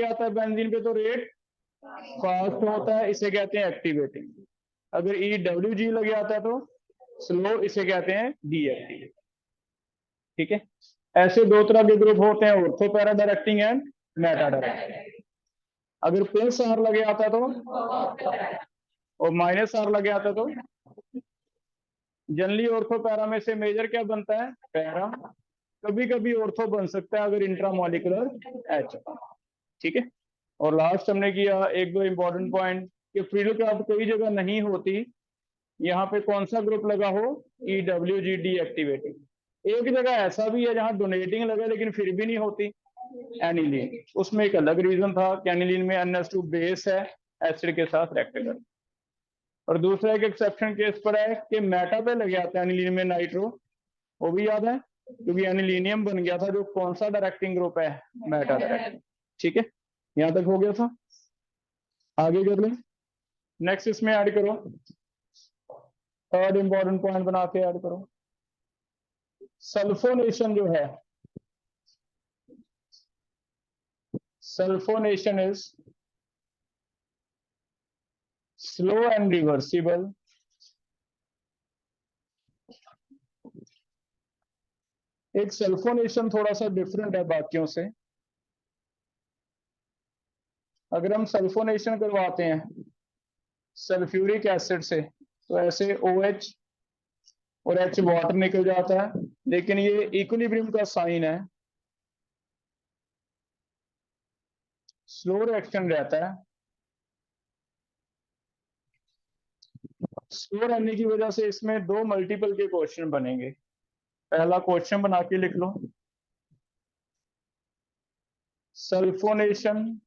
आता है बेंजीन पे तो रेट फास्ट होता है, इसे कहते हैं एक्टिवेटिंग। अगर EWG लग जाता है तो स्लो, इसे कहते हैं डीएक्टिवेटिंग। ठीक है, ऐसे दो तरह के ग्रुप होते हैं, ortho para directing and Meta directing. अगर प्लस आर लग जाता है तो, और माइनस आर लग जाता है तो जनरली ऑर्थो पैरा में से मेजर क्या बनता है, पैरा। कभी कभी ऑर्थो बन सकता है अगर इंट्रामोलिकुलर एच। ठीक है, और लास्ट हमने किया एक दो इंपॉर्टेंट पॉइंट कि फील्ड क्राफ्ट कई जगह नहीं होती, यहाँ पे कौन सा ग्रुप लगा हो, EWG डीएक्टिवेटिंग। एक जगह ऐसा भी है जहां डोनेटिंग लगा लेकिन फिर भी नहीं होती, एनिलीन। उसमें एक अलग रीजन था कि एनिलीन में NH2 बेस है, एसिड के साथ रिएक्ट कर। और दूसरा एक एक्सेप्शन केस पर है कि मेटा पे लग जाता है एनिलीन में नाइट्रो, वो भी याद है क्योंकि एनिलीनियम बन गया था, जो कौन सा डायरेक्टिंग ग्रुप है, मेटा डायरेक्टिंग। ठीक है, यहां तक हो गया था, आगे कर लें। नेक्स्ट इसमें ऐड करो, थर्ड इंपॉर्टेंट पॉइंट बना के ऐड करो, सल्फोनेशन जो है, sulphonation is slow and reversible एक सल्फोनेशन थोड़ा सा डिफरेंट है बाकियों से। अगर हम सल्फोनेशन करवाते हैं सल्फ्यूरिक एसिड से तो ऐसे OH और H वाटर निकल जाता है, लेकिन ये इक्विलिब्रियम का साइन है, स्लो रिएक्शन रहता है। स्लो रहने की वजह से इसमें दो मल्टीपल के क्वेश्चन बनेंगे। पहला क्वेश्चन बना के लिख लो, sulphonation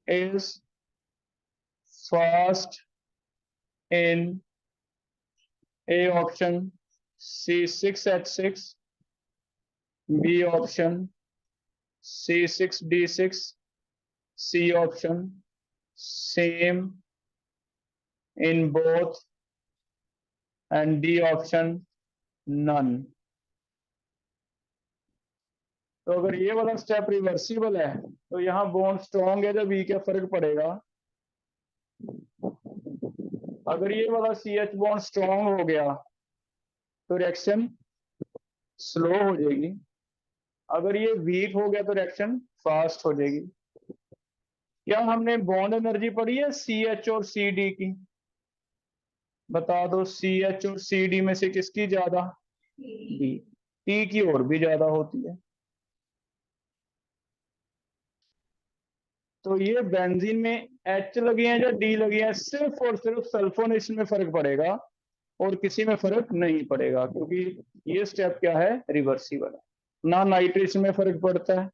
is fast in A option C6H6, B option C6D6, C option same in both, and D option none. तो अगर ये वाला स्टेप रिवर्सिबल है तो यहाँ बॉन्ड स्ट्रॉन्ग है, जब E क्या फर्क पड़ेगा। अगर ये वाला CH बॉन्ड स्ट्रॉन्ग हो गया तो रिएक्शन स्लो हो जाएगी, अगर ये वीक हो गया तो रिएक्शन फास्ट हो जाएगी। क्या हमने बॉन्ड एनर्जी पढ़ी है CH और CD की, बता दो CH और CD में से किसकी ज्यादा, D। T की और भी ज्यादा होती है। तो ये बेंजीन में H लगे हैं या D लगे हैं, सिर्फ और सिर्फ सल्फोनेशन में फर्क पड़ेगा और किसी में फर्क नहीं पड़ेगा, क्योंकि ये स्टेप क्या है, रिवर्सिबल है। ना नाइट्रेशन में फर्क पड़ता है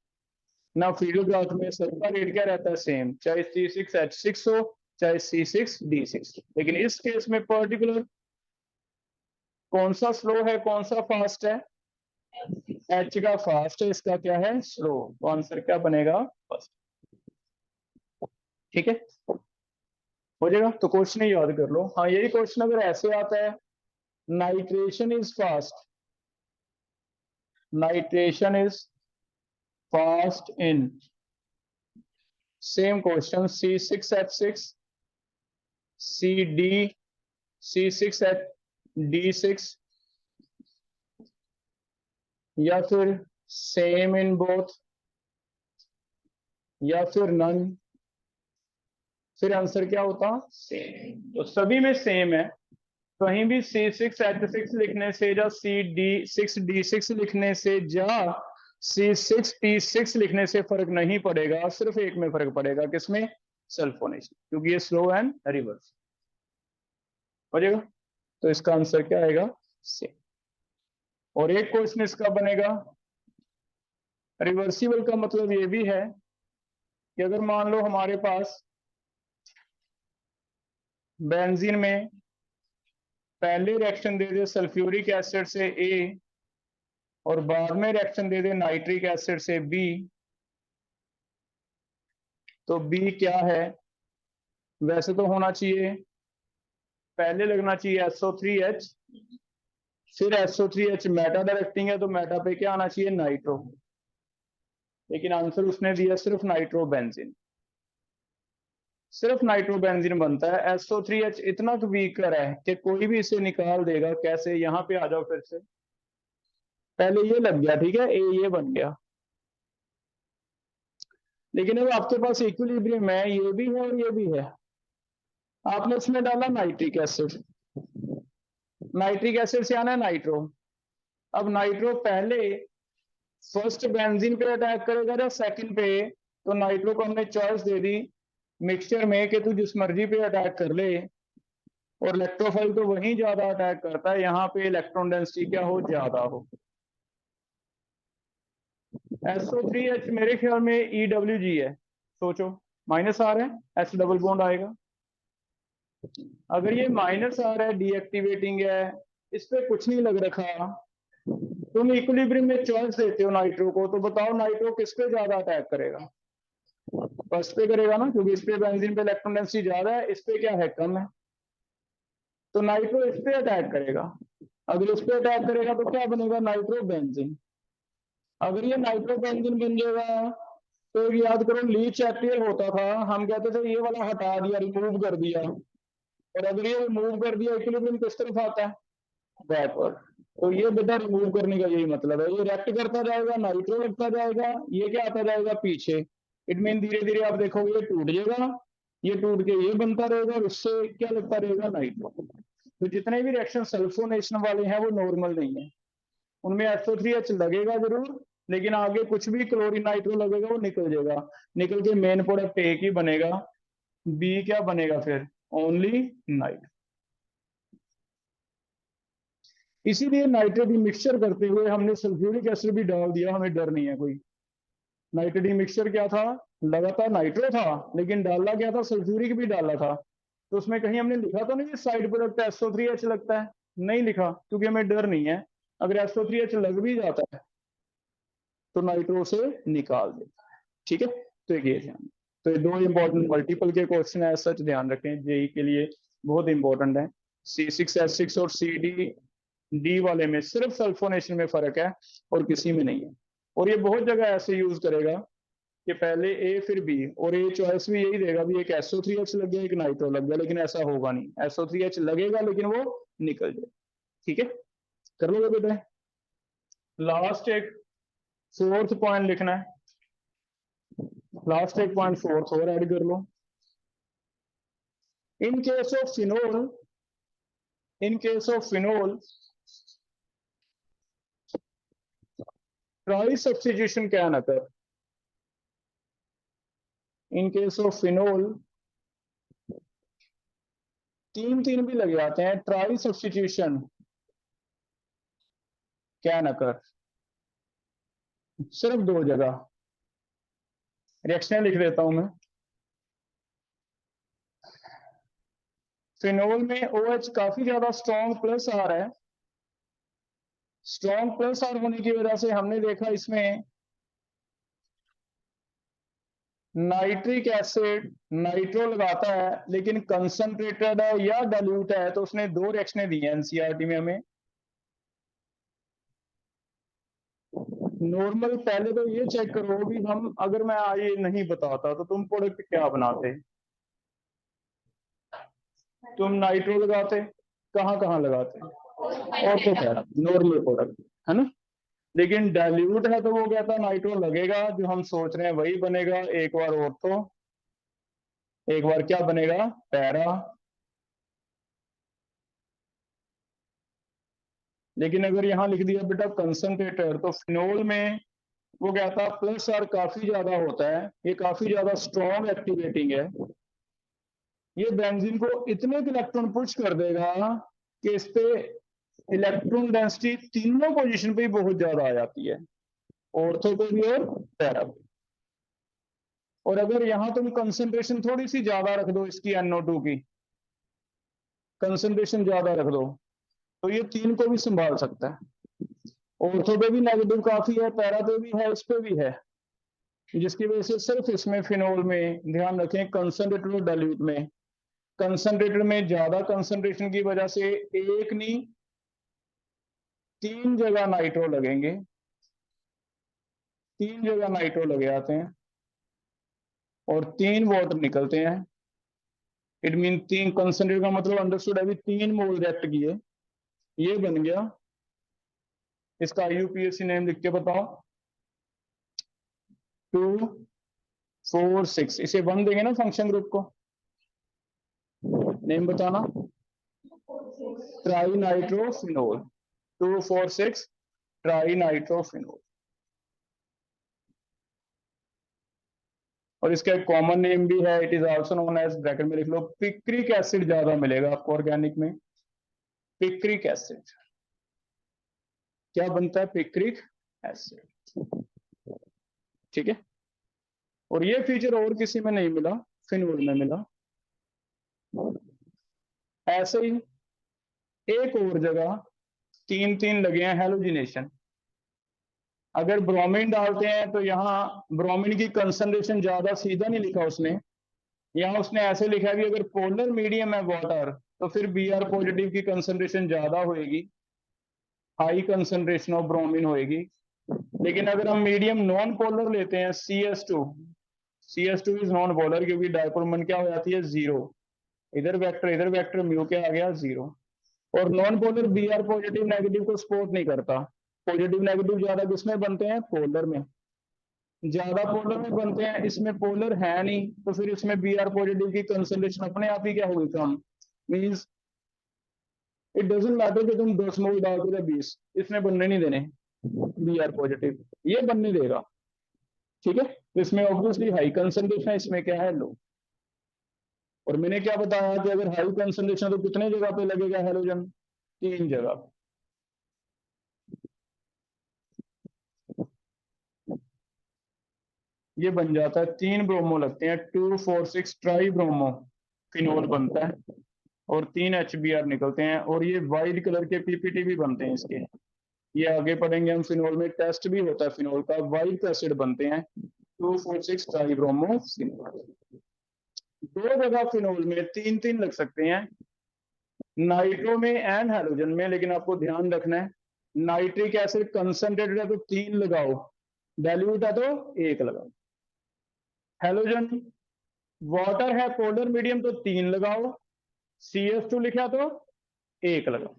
ना फील्ड ग्राफ में, सबका रेट क्या रहता है, सेम, चाहे C6H6 हो चाहे C6D6। लेकिन इस केस में पर्टिकुलर कौन सा स्लो है कौन सा फास्ट है, H का फास्ट है, इसका क्या है, स्लो। तो आंसर क्या बनेगा, फर्स्ट। ठीक है, हो जाएगा। तो क्वेश्चन याद कर लो। हाँ, यही क्वेश्चन अगर ऐसे आता है, nitration is fast, nitration is fast in, same question C6H6 CD C6D6, या फिर सेम इन बोथ, या फिर नन, फिर आंसर क्या होता, सेम। तो सभी में सेम है, कहीं भी C6H6 लिखने से या C6D6 लिखने से या C6T6 लिखने से फर्क नहीं पड़ेगा, सिर्फ एक में फर्क पड़ेगा, किसमें, सल्फोनेशन, क्योंकि ये स्लो एंड रिवर्स हो जाएगा। तो इसका आंसर क्या आएगा, सेम। और एक क्वेश्चन इसका बनेगा, रिवर्सिबल का मतलब ये भी है कि अगर मान लो हमारे पास बेंजीन में पहले रिएक्शन दे दे सल्फ्यूरिक एसिड से A और बाद में रिएक्शन दे दे नाइट्रिक एसिड से B, तो B क्या है, वैसे तो होना चाहिए, पहले लगना चाहिए SO3H, फिर SO3H मेटा डायरेक्टिंग है तो मेटा पे क्या आना चाहिए, नाइट्रो। लेकिन आंसर उसने दिया सिर्फ नाइट्रोबेंजीन। सिर्फ नाइट्रोबेंजीन बनता है। SO3H इतना वीकर है कि कोई भी इसे निकाल देगा। कैसे? यहाँ पे आ जाओ फिर से। पहले ये लग गया, ठीक है, ये बन गया, लेकिन अब आपके पास इक्विलिब्रियम है, ये भी है और ये भी है। आपने इसमें डाला नाइट्रिक एसिड, नाइट्रिक एसिड से आना है नाइट्रो। अब नाइट्रो पहले फर्स्ट बेंजीन पे अटैक करेगा या सेकंड पे? तो नाइट्रो को हमने चॉइस दे दी मिक्सचर में कि तू जिस मर्जी पे अटैक कर ले, और इलेक्ट्रोफाइल तो वहीं ज्यादा अटैक करता है यहाँ पे इलेक्ट्रॉन डेंसिटी क्या हो, ज्यादा हो। SO3H मेरे ख्याल में EWG है, सोचो, माइनस आ रहा है, H डबल बॉन्ड आएगा। अगर ये माइनस आ रहा है, डीएक्टिवेटिंग है, इस पे कुछ नहीं लग रखा, तुम इक्विलिब्रियम में चॉइस देते हो नाइट्रो को, तो बताओ नाइट्रो किस पे ज्यादा अटैक करेगा? फर्स्ट पे करेगा ना, क्योंकि इस पे बेंजीन पे इलेक्ट्रॉन डेंसिटी ज्यादा है, इस पे क्या है, कम है। तो नाइट्रो इस पे अटैक करेगा। अगर इस पे अटैक करेगा तो क्या बनेगा, नाइट्रो बेंजीन। अगर ये नाइट्रो बेंजीन बन जाएगा तो याद करो लीच एथियल होता था, हम कहते थे ये वाला हटा दिया, रिमूव कर दिया, और अगर ये रिमूव कर दिया इक्विलिब्रियम किस तरफ आता है, बैकवर्ड। तो ये बेटा रिमूव करने का यही मतलब है, ये रिएक्ट करता जाएगा, नाइट्रो लगता जाएगा, ये क्या आता जाएगा पीछे। इट मीन धीरे धीरे आप देखोगे ये टूट जाएगा, ये टूट के ये बनता रहेगा, और उससे क्या लगता रहेगा, नाइट्रो। तो जितने भी रिएक्शन सल्फोनेशन वाले हैं वो नॉर्मल नहीं है, उनमें SO3H लगेगा जरूर, लेकिन आगे कुछ भी क्लोरीन नाइट्रो लगेगा वो निकल जाएगा, निकल के मेन प्रोडक्ट एक ही बनेगा, बी क्या बनेगा फिर, ओनली नाइट। इसीलिए नाइट्रेट मिक्सचर करते हुए हमने सल्फ्यूरिक एसिड भी डाल दिया, हमें डर नहीं है कोई। नाइट्रेट मिक्सचर क्या था, लगातार नाइट्रो था, लेकिन डाला क्या था, सल्फ्यूरिक भी डाला था। तो उसमें कहीं हमने लिखा तो नहीं साइड प्रोडक्ट SO3H लगता है, नहीं लिखा, क्योंकि हमें डर नहीं है। अगर SO3H लग भी जाता है तो नाइट्रो से निकाल देता है, ठीक है। तो ये ध्यान, तो ये दो इंपॉर्टेंट मल्टीपल के क्वेश्चन है, सच ध्यान रखें, जेई के लिए बहुत इंपॉर्टेंट है। C6H6 और CD वाले में सिर्फ सल्फोनेशन में फर्क है और किसी में नहीं है। और ये बहुत जगह ऐसे यूज करेगा कि पहले ए फिर बी, और ए चॉइस भी यही देगा भी एक SO3H लग गया, एक नाइट्रो लग गया, लेकिन ऐसा होगा नहीं, SO3H लगेगा लेकिन वो निकल जाए, ठीक है। कर लोगे बेटा? लास्ट एक फोर्थ पॉइंट लिखना है, लास्ट एक पॉइंट फोर्थ और ऐड कर लो। In case of phenol, in case of phenol tri substitution क्या ना कर। इन केस ऑफ फिनोल तीन तीन भी लगे आते हैं, ट्राई सब्स्टिट्यूशन क्या ना कर, सिर्फ दो जगह। रिएक्शन लिख देता हूं मैं। फिनोल में OH काफी ज्यादा स्ट्रॉन्ग प्लस आ रहा है, स्ट्रॉन्ग प्लस आर होने की वजह से हमने देखा इसमें नाइट्रिक एसिड नाइट्रो लगाता है, लेकिन कंसंट्रेटेड है या डाइल्यूट है, तो उसने दो रिएक्शनें दी हैं एनसीईआरटी में हमें। नॉर्मल पहले तो ये चेक करो भी, हम अगर मैं ये नहीं बताता तो तुम प्रोडक्ट क्या बनाते, तुम नाइट्रो लगाते, कहाँ कहाँ लगाते, और तो क्या नॉर्मल प्रोडक्ट है ना। लेकिन डाइल्यूट है तो वो कहता नाइट्रो लगेगा, जो हम सोच रहे हैं वही बनेगा, एक बार और तो एक बार क्या बनेगा, पैरा। लेकिन अगर यहाँ लिख दिया बेटा कंसंट्रेटर, तो फिनोल में वो कहता प्लस आर काफी ज्यादा होता है, ये काफी ज्यादा स्ट्रॉन्ग एक्टिवेटिंग है, ये बेंजीन को इतने इलेक्ट्रॉन पुश कर देगा कि इस पे इलेक्ट्रॉन डेंसिटी तीनों पोजीशन पे बहुत ज्यादा आ जाती है, ऑर्थो पे भी और पैरा पे। और अगर यहां तुम कंसंट्रेशन थोड़ी सी ज्यादा रख दो इसकी NO2 की, कंसंट्रेशन ज्यादा रख दो, तो ये तीन को भी संभाल सकता है। ऑर्थो पे भी नेगेटिव काफी है, पैरा पे भी है, इस पे भी है, जिसकी वजह से सिर्फ इसमें फिनोल में ध्यान रखें कंसंट्रेटेड और डाइल्यूट में, कंसंट्रेटेड में ज्यादा कंसंट्रेशन की वजह से एक नहीं तीन जगह नाइट्रो लगेंगे, 3 जगह नाइट्रो लगे आते हैं और 3 वाटर निकलते हैं। इट मीन 3 कंसंट्रेट का मतलब अंडरस्टूड, अभी 3 मोल रिएक्ट किए, ये बन गया। इसका आईयूपीएसी नेम लिख के बताओ। 2 4 6, इसे 1 देंगे ना फंक्शन ग्रुप को, नेम बताना। Trinitrophenol, 2 4 6 trinitrophenol. और इसका एक कॉमन नेम भी है, it is also known as, bracket में लिख लो, पिक्रिक एसिड ज्यादा मिलेगा आपको ऑर्गेनिक में। पिक्रिक एसिड क्या बनता है? पिक्रिक एसिड, ठीक है। और ये फीचर और किसी में नहीं मिला, फिनोल में मिला। ऐसे ही एक और जगह 3 लगे हैं हेलोजिनेशन। अगर ब्रोमीन डालते हैं तो यहाँ ब्रोमीन की कंसंट्रेशन ज्यादा, सीधा नहीं लिखा उसने, यहाँ उसने ऐसे लिखा है कि अगर पोलर मीडियम है वाटर तो फिर Br पॉजिटिव की कंसंट्रेशन ज्यादा होएगी, हाई कंसंट्रेशन ऑफ ब्रोमीन होएगी। लेकिन अगर हम मीडियम नॉन पोलर लेते हैं CS2, CS2 is non polar, क्योंकि डायपोल मोमेंट क्या हो जाती है? 0। इधर वेक्टर म्यू क्या आ गया? 0। और non polar Br positive negative को सपोर्ट नहीं करता। पॉजिटिव नेगेटिव ज्यादा किसमें बनते हैं? पोलर में। ज्यादा पोलर में बनते हैं, इसमें पोलर है नहीं, तो फिर इसमें Br पॉजिटिव की कंसंट्रेशन अपने आप ही क्या होगी? कम। मींस इट डजंट मैटर कि तुम 10 मोल डाल दो या 20, इसमें बनने नहीं देने Br पॉजिटिव, ये बनने देगा, ठीक है। तो इसमें ऑब्वियसली हाई कंसंट्रेशन है, इसमें क्या है? लो। और मैंने क्या बताया कि अगर हाई कंसंट्रेशन तो कितने जगह पे लगेगा हेलोजन? 3 जगह। ये बन जाता है, 3 ब्रोमो लगते हैं, 2 4 6 ट्राई ब्रोमो फिनोल बनता है और 3 HBr निकलते हैं। और ये वाइट कलर के पीपीटी भी बनते हैं इसके, ये आगे पढ़ेंगे हम। फिनोल में टेस्ट भी होता है फिनोल का, वाइट एसिड बनते हैं 2 4 6 ट्राई ब्रोमो फिनोल। 2 जगह फिनोल में 3 लग सकते हैं, नाइट्रो में एंड हेलोजन में। लेकिन आपको ध्यान रखना है, नाइट्रिक एसिड कंसंट्रेटेड है तो 3 लगाओ, डाइल्यूट है तो 1 लगाओ। हेलोजन वाटर है पोलर मीडियम तो 3 लगाओ, CS2 लिखा तो 1 लगाओ।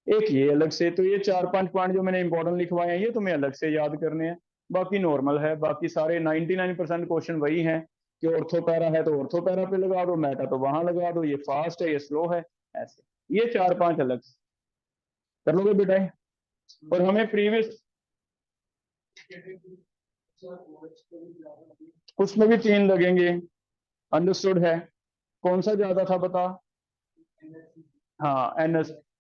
एक ये अलग से, तो ये 4-5 पॉइंट जो मैंने इंपॉर्टेंट लिखवाए हैं ये तुम्हें अलग से याद करने हैं, बाकी नॉर्मल है। बाकी सारे 99% क्वेश्चन वही हैं कि ऑर्थो पैरा है तो ऑर्थो पैरा पे लगा दो, मेटा तो वहां लगा दो, ये फास्ट है ये स्लो है, ऐसे ये 4-5 अलग से कर लोगे बेटा। और हमें प्रीवियस उसमें भी 3 लगेंगे, अंडरस्टूड है। कौन सा ज्यादा था बता? हाँ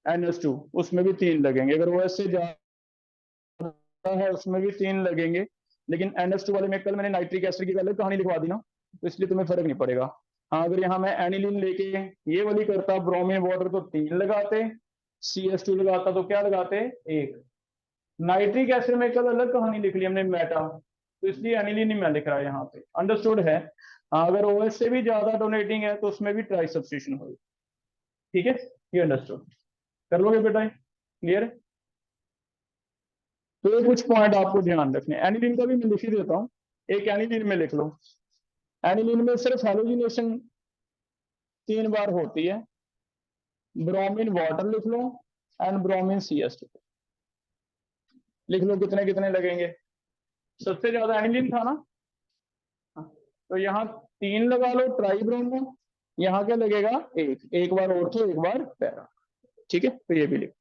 NS2, उसमें भी 3 लगेंगे। अगर OS से ज्यादा है उसमें भी 3 लगेंगे। लेकिन NS2 वाले में कल मैंने नाइट्रिक एसिड की अलग कहानी लिखवा दी ना, तो इसलिए तुम्हें फर्क नहीं पड़ेगा। हाँ, अगर यहाँ मैं एनिलीन लेके ये वाली करता ब्रोमीन वाटर तो 3 लगाते, CS2 लगाता तो क्या लगाते? 1। नाइट्रिक एसिड में कल अलग कहानी लिख ली हमने मेटा, तो इसलिए एनिलीन नहीं मैं लिख रहा यहाँ पे, अंडरस्टूड है। हाँ, अगर OS से भी ज्यादा डोनेटिंग है तो उसमें भी ट्राई सब्स्टिट्यूशन होगी, ठीक है। ये अंडरस्टूड कर लोगे बेटा, क्लियर है। तो ये कुछ पॉइंट आपको ध्यान रखने। एनिलीन का भी मैं लिख ही देता हूँ, एक एनिलीन में लिख लो। एनिलीन में सिर्फ हेलोजिनेशन 3 बार होती है, ब्रोमीन वाटर लिख लो एंड ब्रोमीन CS2 लिख लो। कितने कितने लगेंगे? सबसे ज्यादा एनिलीन था ना, तो यहाँ 3 लगा लो ट्राई ब्रोमो, यहाँ क्या लगेगा? 1 बार ऑर्थो 1 बार पैरा, ठीक है। तो ये भी लिख,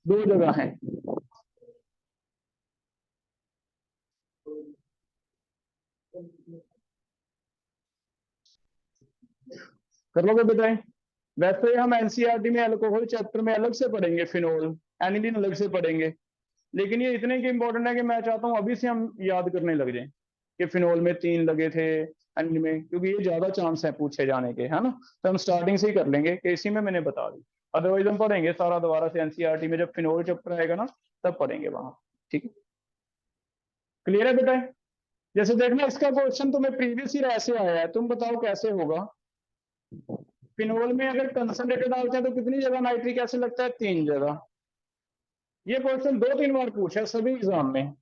2 जगह है। कर लोगे बेटा। वैसे हम एनसीईआरटी में अल्कोहल चैप्टर में अलग से पढ़ेंगे, फिनोल एनिलीन अलग से पढ़ेंगे। लेकिन ये इतने की इंपॉर्टेंट है कि मैं चाहता हूँ अभी से हम याद करने लग जाएं कि फिनोल में 3 लगे थे एनिलीन में, क्योंकि ये ज्यादा चांस है पूछे जाने के, है ना। तो हम स्टार्टिंग से ही कर लेंगे कि इसी में मैंने बता दी। अदरवाइज हम पढ़ेंगे सारा दोबारा से एनसीईआरटी में, जब फिनोल चैप्टर आएगा ना तब पढ़ेंगे वहां, ठीक है। क्लियर है बेटा? जैसे देखना इसका क्वेश्चन तुम्हें प्रीवियस ईयर ऐसे आया है, तुम बताओ कैसे होगा। फिनोल में अगर कंसंट्रेटेड डालते हैं तो कितनी जगह नाइट्रिक एसिड लगता है? 3 जगह। ये क्वेश्चन 2-3 बार पूछा है सभी एग्जाम में,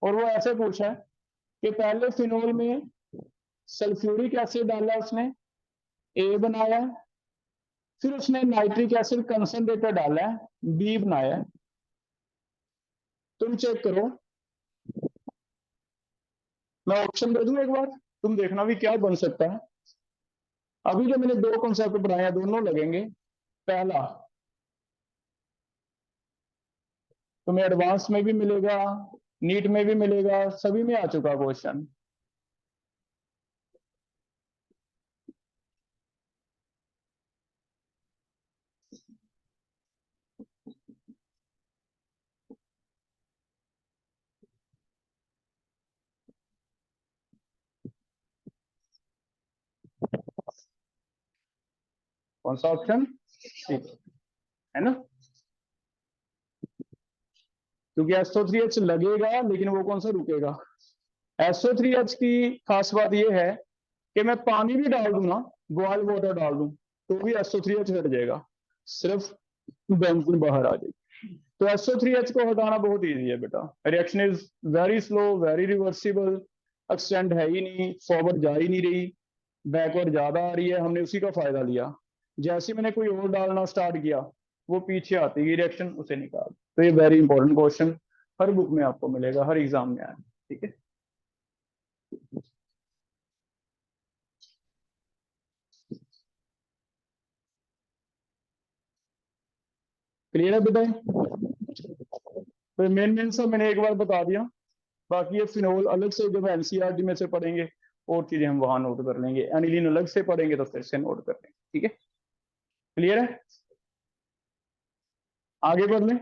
और वो ऐसे पूछा है कि पहले फिनोल में सल्फ्यूरिक एसिड डाला उसने, ए बनाया, फिर उसने नाइट्रिक एसिड कंसंट्रेटेड डाला है, बी बनाया। तुम चेक करो, मैं ऑप्शन दे दूं एक बार, तुम देखना भी क्या बन सकता है। अभी जो मैंने दो कॉन्सेप्ट बनाए दोनों लगेंगे। पहला तुम्हें एडवांस में भी मिलेगा, नीट में भी मिलेगा, सभी में आ चुका क्वेश्चन। कौन सा ऑप्शन? है ना, क्योंकि SO3H लगेगा लेकिन वो कौन सा रुकेगा। SO3H की खास बात ये है कि मैं पानी भी डाल दूं ना, बॉयल वाटर डाल दूं, तो भी SO3H हट जाएगा, सिर्फ बेंजीन बाहर आ जाएगी। तो SO3H को हटाना बहुत इजी है बेटा। Reaction is very slow, very reversible, extend है ही नहीं, फॉरवर्ड जा ही नहीं रही, बैकवर्ड ज्यादा आ रही है, हमने उसी का फायदा लिया। जैसे मैंने कोई और डालना स्टार्ट किया वो पीछे आती है रिएक्शन, उसे निकाल। तो ये वेरी इंपॉर्टेंट क्वेश्चन हर बुक में आपको मिलेगा, हर एग्जाम में आए, ठीक है। क्लियर है बेटा? तो मेन मेन सब मैंने एक बार बता दिया, बाकी ये फिनोल अलग से जब एनसीईआरटी में से पढ़ेंगे और चीजें हम वहां नोट कर लेंगे, एनिलीन अलग से पढ़ेंगे तो फिर से नोट कर लेंगे, ठीक है। क्लियर है? आगे बढ़ लें।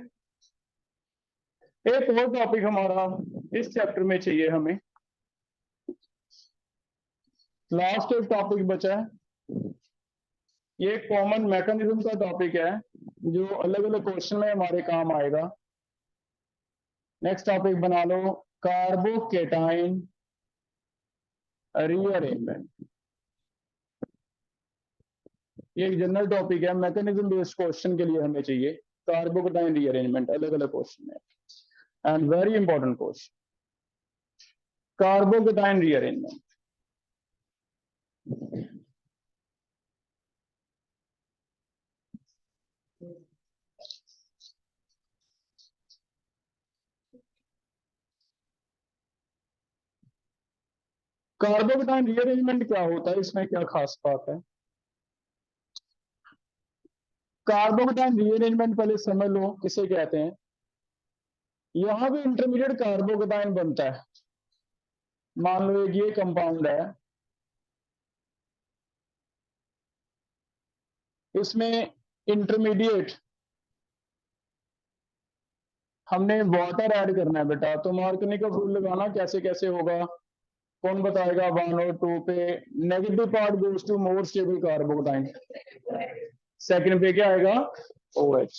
एक और टॉपिक हमारा इस चैप्टर में चाहिए हमें, लास्ट एक टॉपिक बचा है। ये कॉमन मैकेनिज्म का टॉपिक है जो अलग अलग क्वेश्चन में हमारे काम आएगा। नेक्स्ट टॉपिक बना लो, कार्बोकेटाइन रीअरेंजमेंट। ये एक जनरल टॉपिक है, मैकेनिज्म बेस्ड क्वेश्चन के लिए हमें चाहिए कार्बोकेटाइन रीअरेंजमेंट, अलग अलग क्वेश्चन है and very important question, carbocation rearrangement. Carbocation rearrangement क्या होता है, इसमें क्या खास बात है? कार्बोकेटाइन रीअरेंजमेंट पहले समझ लो किसे कहते हैं। यहां भी इंटरमीडिएट कार्बोकेटाइन बनता है। मान लो एक ये कंपाउंड है, इसमें इंटरमीडिएट हमने वाटर ऐड करना है बेटा, तो मार्कनी का रूल लगाना कैसे कैसे होगा, कौन बताएगा? 1 और 2 पे negative part goes to more stable carbocation, second पे क्या आएगा? OH।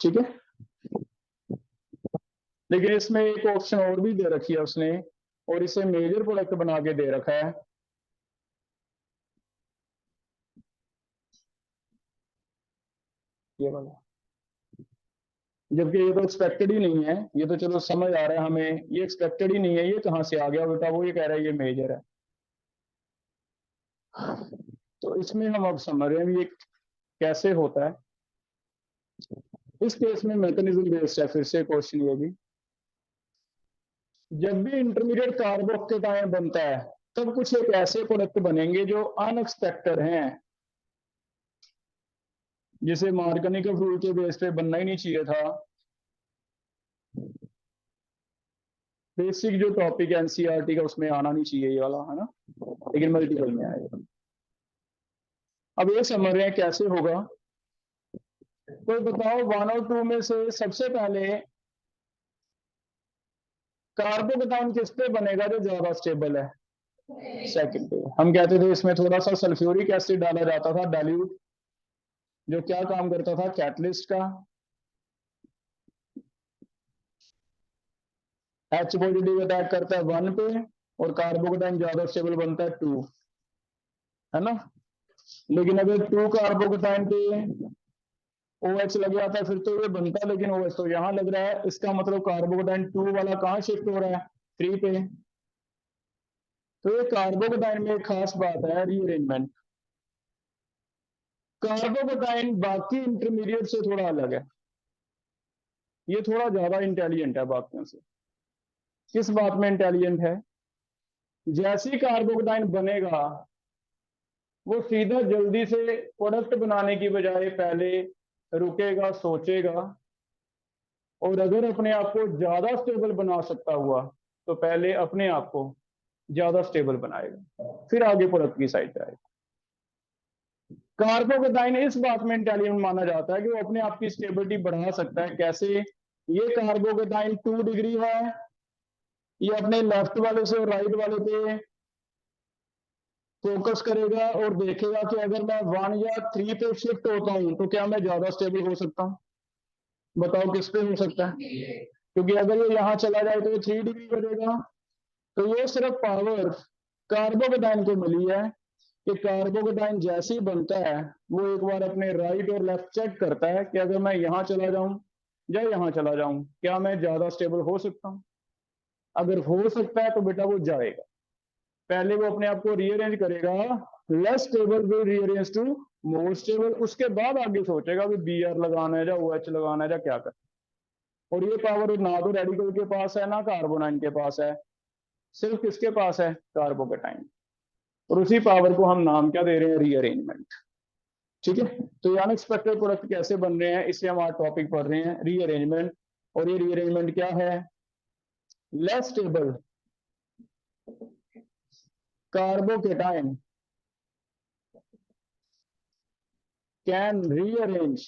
ठीक है, लेकिन इसमें एक ऑप्शन और भी दे रखी है उसने, और इसे मेजर प्रोडक्ट बना के दे रखा है। ये वाला, जबकि ये तो एक्सपेक्टेड ही नहीं है, ये तो चलो समझ आ रहा है हमें, ये एक्सपेक्टेड ही नहीं है, ये कहां से आ गया बेटा? वो ये कह रहा है ये मेजर है। तो इसमें हम अब समझ रहे हैं ये कैसे होता है। इस केस में मैकेनिज्म बेस्ड है, फिर से क्वेश्चन ये भी, जब भी इंटरमीडिएट कार्बोकेटाइन बनता है तब कुछ एक ऐसे प्रोडक्ट बनेंगे जो अनएक्सपेक्टेड हैं, जिसे मार्कनी के रूल के बेस पे बनना ही नहीं चाहिए था। बेसिक जो टॉपिक है एनसीईआरटी का उसमें आना नहीं चाहिए ये वाला, है ना, लेकिन मल्टीपल में आएगा। अब ये समझ रहे हैं कैसे होगा। कोई बताओ 1 और 2 में से सबसे पहले कार्बोकेटाइन किस पे बनेगा जो ज्यादा स्टेबल है? सेकंड पे। हम कहते थे इसमें थोड़ा सा सल्फ्यूरिक एसिड डाला जाता था डाइल्यूट, जो क्या काम करता था? कैटलिस्ट का। H पॉजिटिव अटैक करता है 1 पे और कार्बोकेटाइन ज्यादा स्टेबल बनता है 2, है ना। लेकिन अगर 2 कार्बोकेटाइन पे OH लग जाता है फिर तो ये बनता, लेकिन OH तो यहाँ लग रहा है, इसका मतलब कार्बोकेटाइन 2 वाला कहाँ शिफ्ट हो रहा है, 3 पे। तो ये कार्बोकेटाइन में एक खास बात है, रीअरेंजमेंट। कार्बोकेटाइन बाकी इंटरमीडिएट से थोड़ा अलग है, ये थोड़ा ज्यादा इंटेलिजेंट है बाकियों से। किस बात में इंटेलिजेंट है? जैसे ही कार्बोकेटाइन बनेगा वो सीधा जल्दी से प्रोडक्ट बनाने की बजाय पहले रुकेगा, सोचेगा, और अगर अपने आप को ज्यादा स्टेबल बना सकता हुआ तो पहले अपने आप को ज्यादा स्टेबल बनाएगा, फिर आगे प्रोडक्ट की साइड पे आएगा। कार्बोकेटाइन इस बात में इंटेलिजेंट माना जाता है कि वो अपने आप की स्टेबिलिटी बढ़ा सकता है। कैसे? ये कार्बोकेटाइन 2 डिग्री है, ये अपने लेफ्ट वाले से और राइट वाले पे फोकस करेगा और देखेगा कि अगर मैं 1 या 3 पे शिफ्ट होता हूं तो क्या मैं ज्यादा स्टेबल हो सकता हूं? बताओ किस पे हो सकता है? क्योंकि अगर ये यहां चला जाए तो ये 3 डिग्री करेगा। तो ये सिर्फ पावर कार्बोकेटाइन को मिली है कि कार्बोकेटाइन जैसे ही बनता है वो एक बार अपने राइट और लेफ्ट चेक करता है कि अगर मैं यहां चला जाऊं या यहां चला जाऊं क्या मैं ज्यादा स्टेबल हो सकता हूं। अगर हो सकता है तो बेटा वो जाएगा, पहले वो अपने आप को रीअरेंज करेगा, less stable will rearrange to more stable, उसके बाद आगे सोचेगा कि BR लगाना है या OH लगाना है या क्या करना। और ये पावर ना तो रेडिकल के पास है ना कार्बोनाइन के पास है, सिर्फ किसके पास है? कार्बोकेटाइन। और उसी पावर को हम नाम क्या दे रहे हैं? रीअरेंजमेंट। ठीक है, तो ये अनएक्सपेक्टेड प्रोडक्ट कैसे बन रहे हैं इससे हम आज टॉपिक पढ़ रहे हैं, रीअरेंजमेंट। और ये रीअरेंजमेंट क्या है? Less stable carbocation can rearrange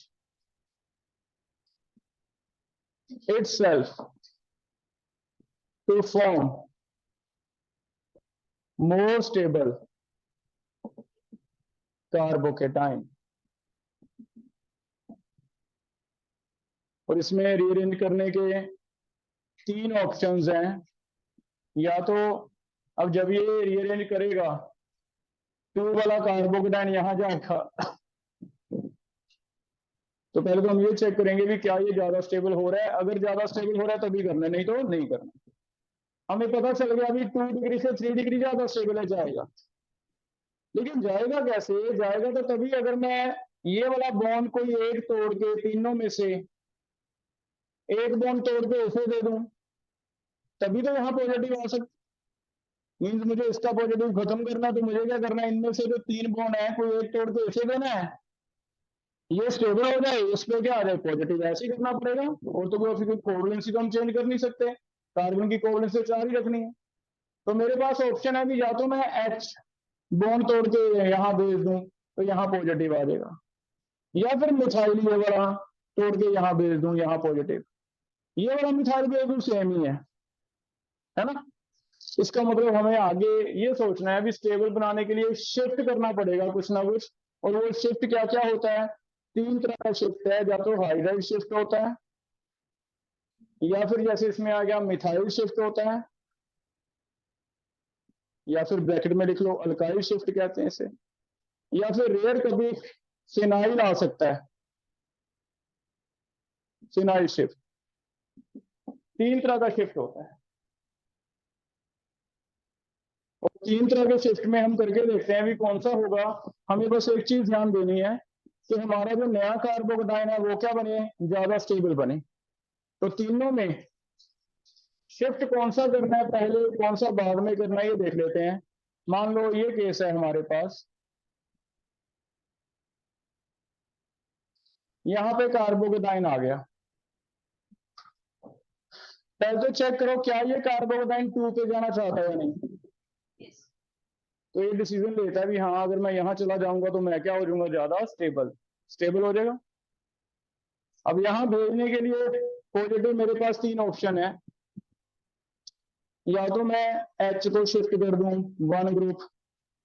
itself to form more stable carbocation। और इसमें रीअरेंज करने के 3 ऑप्शंस हैं। या तो अब जब ये रीअरेंज करेगा 2 वाला कार्बोकेटाइन यहां जाएगा तो पहले तो हम ये चेक करेंगे कि क्या ये ज्यादा स्टेबल हो रहा है। अगर ज्यादा स्टेबल हो रहा है तभी करना है, नहीं तो नहीं करना। हमें पता चल गया अभी 2 डिग्री से 3 डिग्री ज्यादा स्टेबल है, जाएगा। लेकिन जाएगा कैसे? जाएगा तो तभी अगर मैं ये वाला बॉन्ड कोई एक तोड़ के, तीनों में से एक बॉन्ड तोड़ के इसे दे दूं, तभी तो यहां पॉजिटिव आ सकता। मीन्स मुझे इसका पॉजिटिव खत्म करना है तो मुझे क्या करना है? इनमें से जो 3 बॉन्ड है कोई एक तोड़ के इसे देना है, ये स्टेबल हो जाए, इस पे क्या आ जाए? पॉजिटिव। ऐसे ही करना पड़ेगा। और तो कोई कोवलेंसी तो हम चेंज कर नहीं सकते, कार्बन की कोवलेंस तो 4 ही रखनी है। तो मेरे पास ऑप्शन है भी, या तो मैं H बॉन्ड तोड़ के यहां भेज दूं तो यहां पॉजिटिव आ जाएगा, या फिर मिथाइल ये वाला तोड़ के यहां भेज दूं, यहां पॉजिटिव। ये वाला मिथाइल बिल्कुल सेम ही है ना? इसका मतलब हमें आगे ये सोचना है भी स्टेबल बनाने के लिए शिफ्ट करना पड़ेगा कुछ ना कुछ। और वो शिफ्ट क्या क्या होता है? 3 तरह का शिफ्ट है। या तो हाइड्राइड शिफ्ट होता है, या फिर जैसे इसमें आ गया मिथाइल शिफ्ट होता है, या फिर ब्रैकेट में लिख लो अल्काइल शिफ्ट कहते हैं इसे, या फिर रेयर कभी फिनाइल आ सकता है, फिनाइल शिफ्ट। 3 तरह का शिफ्ट होता है। और 3 तरह के शिफ्ट में हम करके देखते हैं भी कौन सा होगा। हमें बस एक चीज ध्यान देनी है कि हमारा जो नया कार्बोकेटाइन है वो क्या बने? ज्यादा स्टेबल बने। तो तीनों में शिफ्ट कौन सा करना है पहले, कौन सा बाद में करना है, ये देख लेते हैं। मान लो ये केस है हमारे पास, यहां पे कार्बोकेटाइन आ गया। पहले तो चेक करो क्या ये कार्बोकेटाइन 2 पे जाना चाहता है या नहीं। तो ये डिसीजन लेता है भी हाँ अगर मैं यहां चला जाऊंगा तो मैं क्या हो जाऊंगा? ज्यादा स्टेबल, स्टेबल हो जाएगा। अब यहां भेजने के लिए पॉजिटिव मेरे पास 3 ऑप्शन है। या तो मैं H को शिफ्ट कर दूं 1 ग्रुप,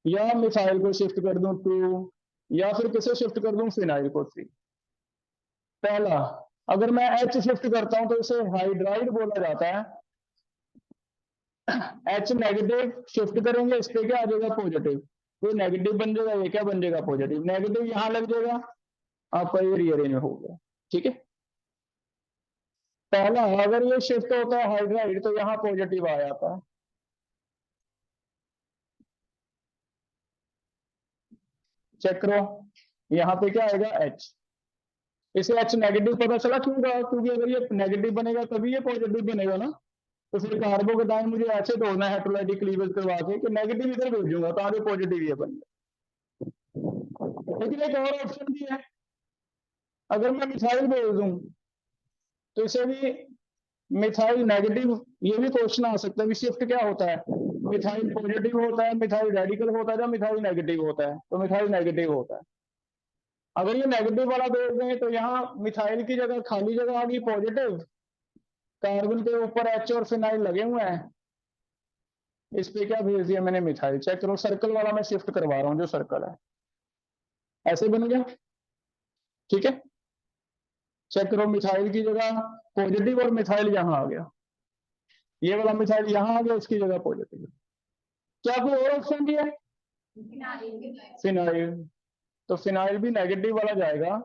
या मिथाइल को शिफ्ट कर दूं 2, या फिर किसे शिफ्ट कर दूं? फिनाइल को 3। पहला, अगर मैं H शिफ्ट करता हूं तो इसे हाइड्राइड बोला जाता है। H नेगेटिव शिफ्ट करेंगे, इस पे क्या आ जाएगा? पॉजिटिव। ये नेगेटिव बन जाएगा, ये क्या बन जाएगा, पॉजिटिव। नेगेटिव यहाँ लग जाएगा, आपका ये रीअरेंज हो गया। ठीक है, पहला अगर ये शिफ्ट होता है हाइड्राइड तो यहाँ पॉजिटिव आ जाता है। चेक करो, यहाँ पे क्या आएगा, H। इसे H नेगेटिव पता चला क्यों रहा, क्योंकि अगर ये नेगेटिव बनेगा तभी ये पॉजिटिव बनेगा ना। तो फिर कार्बोकेटाइन मुझे ऐसे तोड़ना है हेटेरोलाइटिक क्लीवेज करवा के कि नेगेटिव इधर भेजूंगा तो आगे पॉजिटिव ये बन गया। लेकिन एक और ऑप्शन भी है, अगर मैं मिथाइल भेज दूं तो इसे भी मिथाइल नेगेटिव, ये भी क्वेश्चन आ सकता है कि शिफ्ट क्या होता है, मिथाइल पॉजिटिव होता है, मिथाइल रेडिकल होता है, या मिथाइल नेगेटिव होता है। तो मिथाइल नेगेटिव होता है। अगर ये नेगेटिव वाला भेज दें तो यहाँ मिथाइल की जगह खाली जगह आ गई पॉजिटिव, कार्बन के ऊपर H और फिनाइल लगे हुए हैं, इस पे क्या भेज दिया मैंने, मिथाइल। चेक करो, सर्कल वाला मैं शिफ्ट करवा रहा हूँ, जो सर्कल है ऐसे बन गया। ठीक है, चेक करो, मिथाइल की जगह पॉजिटिव और मिथाइल यहाँ आ गया, ये वाला मिथाइल यहाँ आ गया, इसकी जगह पॉजिटिव। क्या कोई और ऑप्शन भी है, फिनाइल। तो फिनाइल भी नेगेटिव वाला जाएगा।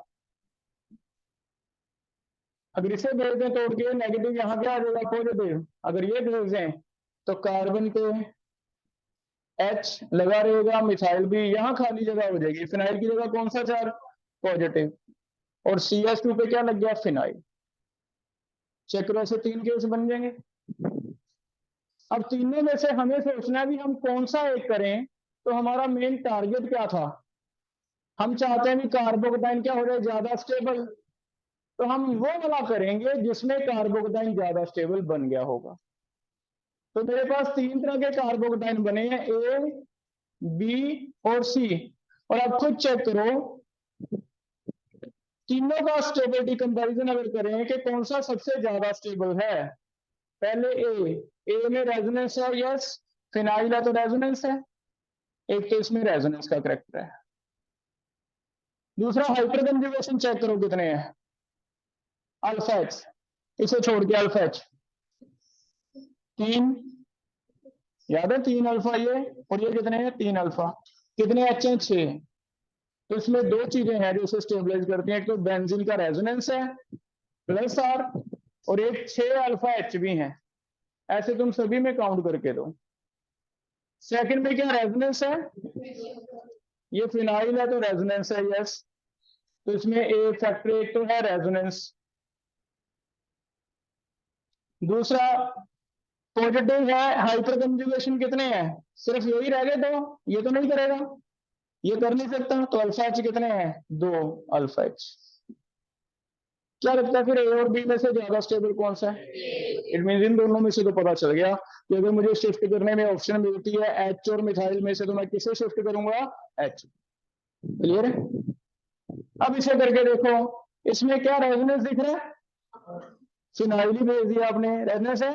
अगर इसे भेज दें तोड़ के, नेगेटिव यहाँ क्या आ जाएगा, पॉजिटिव। अगर ये भेज दें तो कार्बन पे H लगा रहेगा, मिथाइल भी यहाँ खाली जगह हो जाएगी, फिनाइल की जगह कौन सा चार्ज, पॉजिटिव, और CH2 पे क्या लग गया, फिनाइल। चेक करो, ऐसे 3 केस बन जाएंगे। अब तीनों में से हमें सोचना है भी हम कौन सा एक करें। तो हमारा मेन टारगेट क्या था, हम चाहते हैं भी कार्बोकेटाइन क्या हो जाए, ज्यादा स्टेबल। तो हम वो वाला करेंगे जिसमें कार्बोकेटाइन ज्यादा स्टेबल बन गया होगा। तो मेरे पास 3 तरह के कार्बोकेटाइन बने हैं, A, B और C। और अब खुद चेक करो, तीनों का स्टेबिलिटी कंपैरिजन अगर करें कि कौन सा सबसे ज्यादा स्टेबल है। पहले ए में रेजोनेंस है, यस, फिनाइल है तो रेजोनेंस है, एक तो इसमें रेजोनेंस का करेक्टर है। दूसरा हाइपर कंजुगेशन चेक करो कितने हैं, अल्फा H, इसे छोड़ के अल्फा H 3, याद है 3 अल्फा ये, और ये कितने हैं, 3 अल्फा। कितने H हैं, 6। तो इसमें 2 चीजें हैं जो इसे स्टेबलाइज करती हैं, एक तो बेंजीन का रेजोनेंस है प्लस R, और एक 6 अल्फा H भी है। ऐसे तुम सभी में काउंट करके दो। सेकंड में क्या रेजोनेंस है, ये फिनाइल है तो रेजोनेंस है, यस। तो इसमें ए फैक्टर एक तो है रेजोनेंस। दूसरा पॉजिटिव है, हाइपर कंजुगेशन कितने हैं, सिर्फ यही रह गए 2, ये तो नहीं करेगा, ये कर नहीं सकता। तो अल्फा H कितने हैं, 2 अल्फा H। क्या लगता है फिर ए और बी में से ज्यादा स्टेबल कौन सा है, इट मीन इन दोनों में से तो पता चल गया कि अगर मुझे शिफ्ट करने में ऑप्शन मिलती है H और मिथाइल में से तो मैं किसे शिफ्ट करूंगा, H। क्लियर है। अब इसे करके देखो, इसमें क्या रेजोनेंस दिख रहा है, फिनाइल ही भेज दिया आपने, रेजोनेंस है,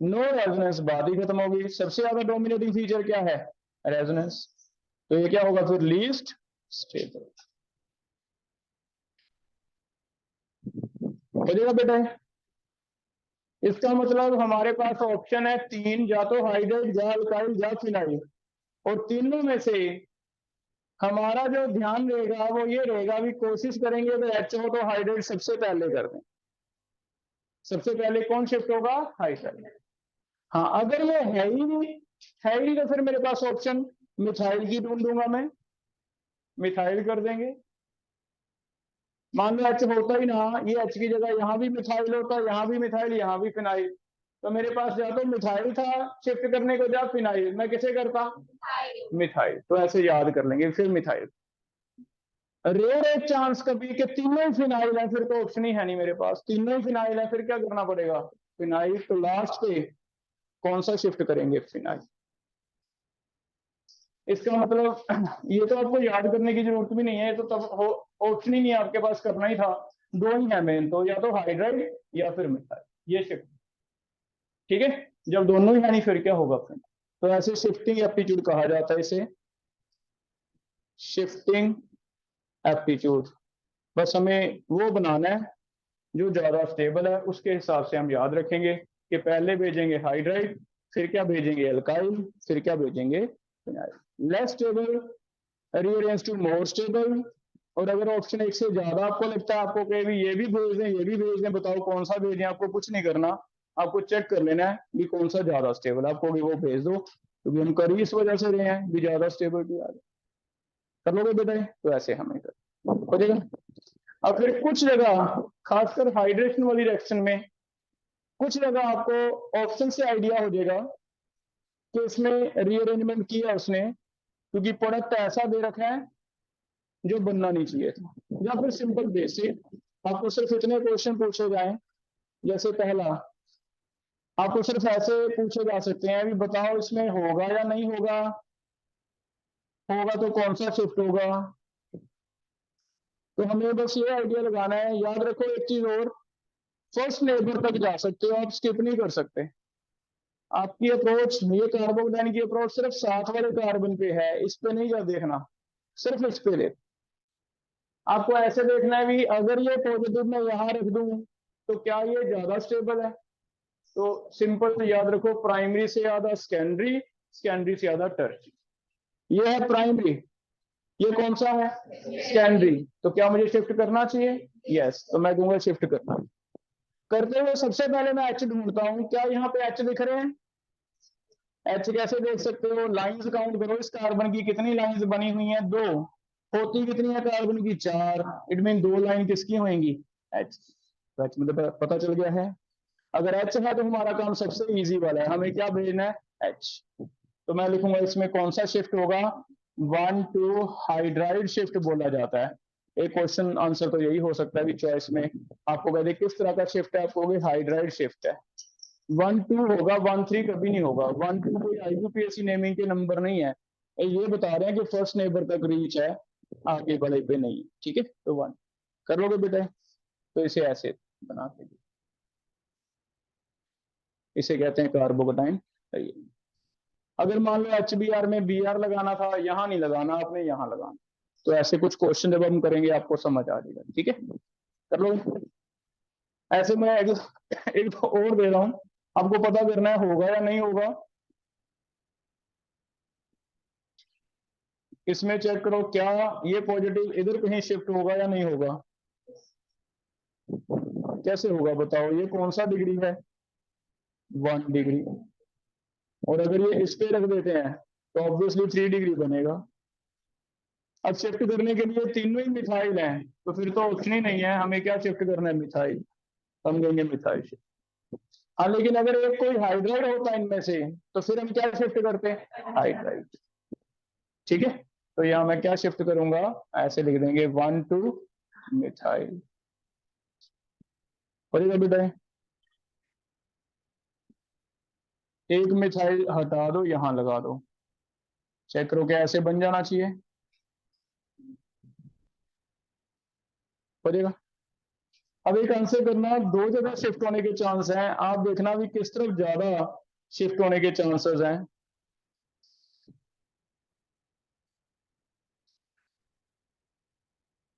नो रेजोनेंस, बात ही खत्म होगी। सबसे ज्यादा डोमिनेटिंग फीचर क्या है, रेजोनेंस। तो ये क्या होगा फिर, लीस्ट स्टेबल हो जाएगा बेटा। इसका मतलब हमारे पास ऑप्शन है 3, या तो हाइड्राइड, या अल्काइल, या फिनाइल। और तीनों में से हमारा जो ध्यान रहेगा वो ये रहेगा भी, कोशिश करेंगे अगर H हो तो हाइड्राइड सबसे पहले कर दें। सबसे पहले कौन शिफ्ट होगा, हाइड्राइड। हाँ, अगर ये है ही नहीं, है ही नहीं, तो फिर मेरे पास ऑप्शन मिथाइल की ढूंढ दूंगा मैं, मिथाइल कर देंगे। मान लो H होता ही ना, ये H की जगह यहाँ भी मिथाइल होता, यहाँ भी मिथाइल, यहाँ भी फिनाइल। तो मेरे पास या तो मिथाइल था शिफ्ट करने को, या फिनाइल, मैं किसे करता, मिथाइल। तो ऐसे याद कर लेंगे फिर मिथाइल। रेयर एक चांस कभी कि तीनों ही फिनाइल है, फिर तो ऑप्शन ही है नहीं मेरे पास, तीनों ही फिनाइल है, फिर क्या करना पड़ेगा, फिनाइल। तो लास्ट पे कौन सा शिफ्ट करेंगे, फिनाइल। इसका मतलब ये तो आपको याद करने की जरूरत भी नहीं है, तो तब ऑप्शन ही नहीं है आपके पास, करना ही था। 2 ही है मेन, तो या तो हाइड्राइड या फिर मिथाइल, ये शिफ्ट। ठीक है, जब दोनों ही है नहीं फिर क्या होगा फिर। तो ऐसे शिफ्टिंग एप्टीट्यूड कहा जाता है इसे, शिफ्टिंग एप्टीट्यूड। बस हमें वो बनाना है जो ज्यादा स्टेबल है, उसके हिसाब से हम याद रखेंगे कि पहले भेजेंगे हाइड्राइड, फिर क्या भेजेंगे, अल्काइल, फिर क्या भेजेंगे, phenyl. Less stable rearrange to more stable. और अगर ऑप्शन एक से ज्यादा आपको लगता है, आपको कहे भी ये भी भेज दें ये भी भेज दें, बताओ कौन सा भेजें, आपको कुछ नहीं करना, आपको चेक कर लेना है कि कौन सा ज्यादा स्टेबल है, आपको भी वो भेज दो, क्योंकि हम कर ही इस वजह से रहे हैं भी ज्यादा स्टेबिलिटी आ जाए। कर लोगे बेटा? तो ऐसे हमें कर हो जाएगा। अब फिर कुछ जगह खासकर हाइड्रेशन वाली रिएक्शन में कुछ जगह आपको ऑप्शन से आइडिया हो जाएगा कि इसमें रीअरेंजमेंट किया उसने, क्योंकि प्रोडक्ट ऐसा दे रखा है जो बनना नहीं चाहिए था, या फिर सिंपल बेसिक आपको सिर्फ इतने क्वेश्चन पूछे जाए। जैसे पहला आपको सिर्फ ऐसे पूछे जा सकते हैं, अभी बताओ इसमें होगा या नहीं होगा, होगा तो कौन सा शिफ्ट होगा। तो हमें बस ये आइडिया लगाना है। याद रखो एक चीज और, फर्स्ट नेबर तक जा सकते हो आप, स्किप नहीं कर सकते। आपकी अप्रोच, ये कार्बोकेटाइन की अप्रोच सिर्फ साथ वाले कार्बन पे है, इस पे नहीं जा देखना, सिर्फ इस पे देख। आपको ऐसे देखना है भी अगर ये पॉजिटिव मैं यहां रख दूं तो क्या ये ज्यादा स्टेबल है। तो सिंपल से याद रखो, प्राइमरी से ज्यादा सेकेंडरी, सेकेंडरी से ज्यादा टर्शियरी। ये है प्राइमरी, ये कौन सा है सेकेंडरी, तो क्या मुझे शिफ्ट करना चाहिए? यस, तो मैं कहूंगा शिफ्ट करना। करते हुए सबसे पहले मैं एच ढूंढता हूं, क्या यहाँ पे एच दिख रहे हैं? एच कैसे देख सकते हो? लाइंस काउंट करो, इस कार्बन की कितनी लाइंस बनी हुई हैं? दो। होती कितनी है कार्बन की? चार। इट मीन दो लाइन किसकी होंगी? एच। तो एच मतलब पता चल गया है। अगर एच है तो हमारा काम सबसे इजी वाला है, हमें क्या भेजना है? एच। तो मैं लिखूंगा इसमें कौन सा शिफ्ट होगा? 1 to हाइड्राइड शिफ्ट बोला जाता है। एक क्वेश्चन आंसर तो यही हो सकता है कि चॉइस में आपको कह दे किस तरह का शिफ्ट है, आपको हाइड्राइड शिफ्ट है। 1 2 होगा, 1 3 कभी नहीं होगा। 1 2 कोई IUPAC नेमिंग के नंबर नहीं है, ये बता रहे हैं कि फर्स्ट नेबर तक रीच है, आगे वाले पे नहीं। ठीक है, तो 1 कर लोगे बेटा? तो इसे ऐसे बना के, इसे कहते हैं कार्बोकेटाइन। अगर मान लो HBr में BR लगाना था, यहाँ नहीं लगाना, आपने यहाँ लगाना। तो ऐसे कुछ क्वेश्चन जब हम करेंगे आपको समझ आ जाएगा। ठीक है, कर लो ऐसे। मैं एक तो और दे रहा हूं, आपको पता करना है होगा या नहीं होगा। इसमें चेक करो क्या ये पॉजिटिव इधर कहीं शिफ्ट होगा या नहीं होगा। कैसे होगा बताओ? ये कौन सा डिग्री है? 1 डिग्री। और अगर ये इस पे रख देते हैं तो ऑब्वियसली 3 डिग्री बनेगा। अब शिफ्ट करने के लिए तीनों ही मिथाइल हैं, तो फिर तो ऑप्शन ही नहीं है, हमें क्या शिफ्ट करना है? मिथाइल। हम देंगे मिथाइल शिफ्ट। हाँ, लेकिन अगर एक कोई हाइड्राइड होता है इनमें से तो फिर हम क्या शिफ्ट करते हैं? हाइड्राइड। ठीक है, तो यहाँ मैं क्या शिफ्ट करूंगा? ऐसे लिख देंगे 1 to मिथाइल। बताए एक मिथाइल हटा दो, यहां लगा दो, चेक करो क्या ऐसे बन जाना चाहिए? हो। अब एक आंसर करना, दो जगह शिफ्ट होने के चांस हैं, आप देखना भी किस तरफ ज्यादा शिफ्ट होने के चांसेस हैं।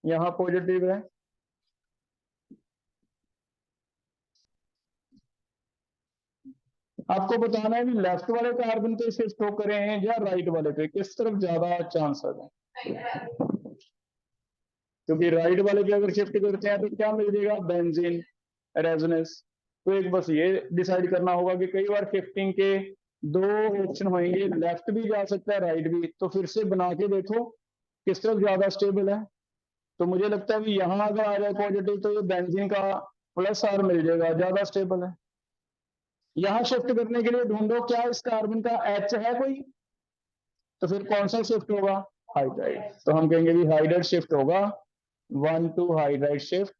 यहाँ पॉजिटिव है, आपको बताना है कि लेफ्ट वाले कार्बन पे शिफ्ट हो करें या राइट वाले पे, किस तरफ ज्यादा चांसेस है। क्योंकि राइट वाले पे अगर शिफ्ट करते हैं तो क्या मिल जाएगा? Benzene, resonance. तो एक बस ये डिसाइड करना होगा कि कई बार शिफ्टिंग के दो ऑप्शन होंगे, लेफ्ट भी जा सकता है राइट भी, तो फिर से बना के देखो किस तरफ ज्यादा स्टेबल है। तो मुझे लगता है कि यहाँ अगर आ जाए पॉजिटिव तो ये बेंजीन का प्लस आर मिल जाएगा, ज्यादा स्टेबल है। यहाँ शिफ्ट करने के लिए ढूंढो क्या इस कार्बन का एच है कोई, तो फिर कौन सा शिफ्ट होगा? हाइड्राइड। तो हम कहेंगे भी हाइड्राइड शिफ्ट होगा, 1 to hydride shift.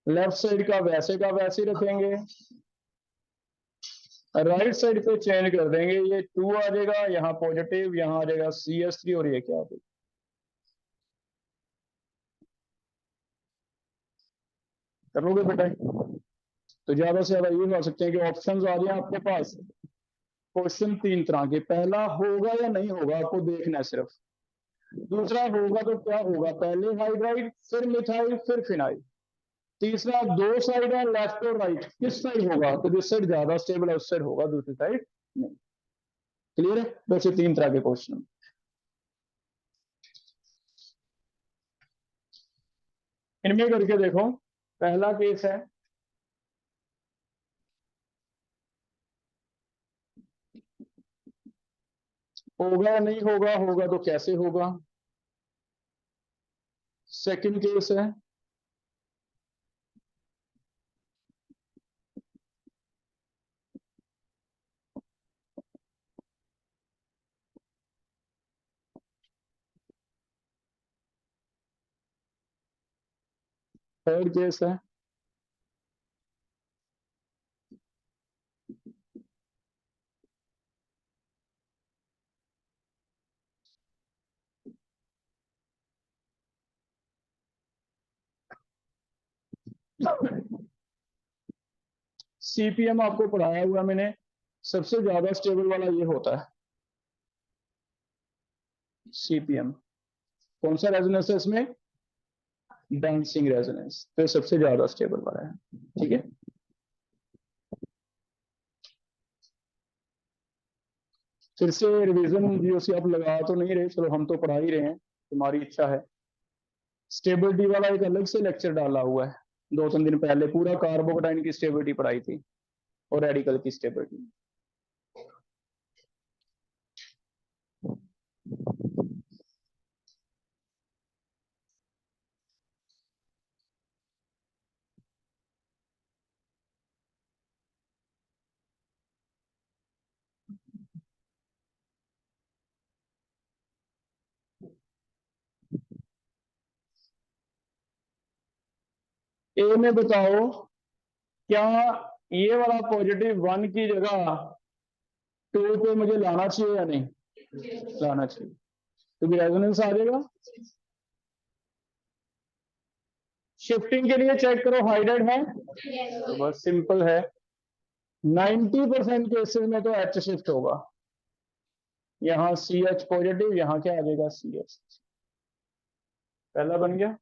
Left side का वैसे रखेंगे, राइट साइड पे चेंज कर देंगे, ये 2 आ जाएगा, यहाँ पॉजिटिव, यहाँ आ जाएगा CH3, और ये क्या आ जाएगा? कर लोगे बेटा? तो ज्यादा से ज्यादा ये हो सकते हैं कि ऑप्शंस आ जाए आपके पास। क्वेश्चन 3 तरह के, पहला होगा या नहीं होगा आपको देखना है सिर्फ। दूसरा होगा तो क्या होगा? पहले हाइड्राइड, फिर मिथाइल, फिर फिनाइल। तीसरा दो साइड है, लेफ्ट और राइट, किस साइड होगा? तो जिस साइड ज्यादा स्टेबल है उस साइड होगा, दूसरी साइड नहीं। क्लियर है? वैसे 3 तरह के क्वेश्चन। इनमें करके देखो, पहला केस है होगा या नहीं होगा, होगा तो कैसे होगा। सेकंड केस है थर्ड केस है सीपीएम आपको पढ़ाया हुआ मैंने, सबसे ज्यादा स्टेबल वाला ये होता है सीपीएम। कौन सा रेजोनेंस है इसमें? डांसिंग रेजोनेंस, तो सबसे ज्यादा स्टेबल वाला है। ठीक है, फिर से रिवीजन जीओसी आप लगा तो नहीं रहे, चलो हम तो पढ़ा ही रहे हैं, तुम्हारी इच्छा है। स्टेबिलिटी वाला एक अलग से लेक्चर डाला हुआ है, 2-3 दिन पहले पूरा कार्बोकेटाइन की स्टेबिलिटी पढ़ाई थी और रेडिकल की स्टेबिलिटी। ए में बताओ, क्या ये वाला +1 की जगह 2 पे मुझे लाना चाहिए या नहीं? लाना चाहिए, क्योंकि रेजोनेंस आ जाएगा। शिफ्टिंग के लिए चेक करो हाइड्राइड है, तो बस सिंपल है, 90% केसेस में तो एच शिफ्ट होगा। यहाँ सी एच पॉजिटिव, यहाँ क्या आ जाएगा? C H. पहला बन गया।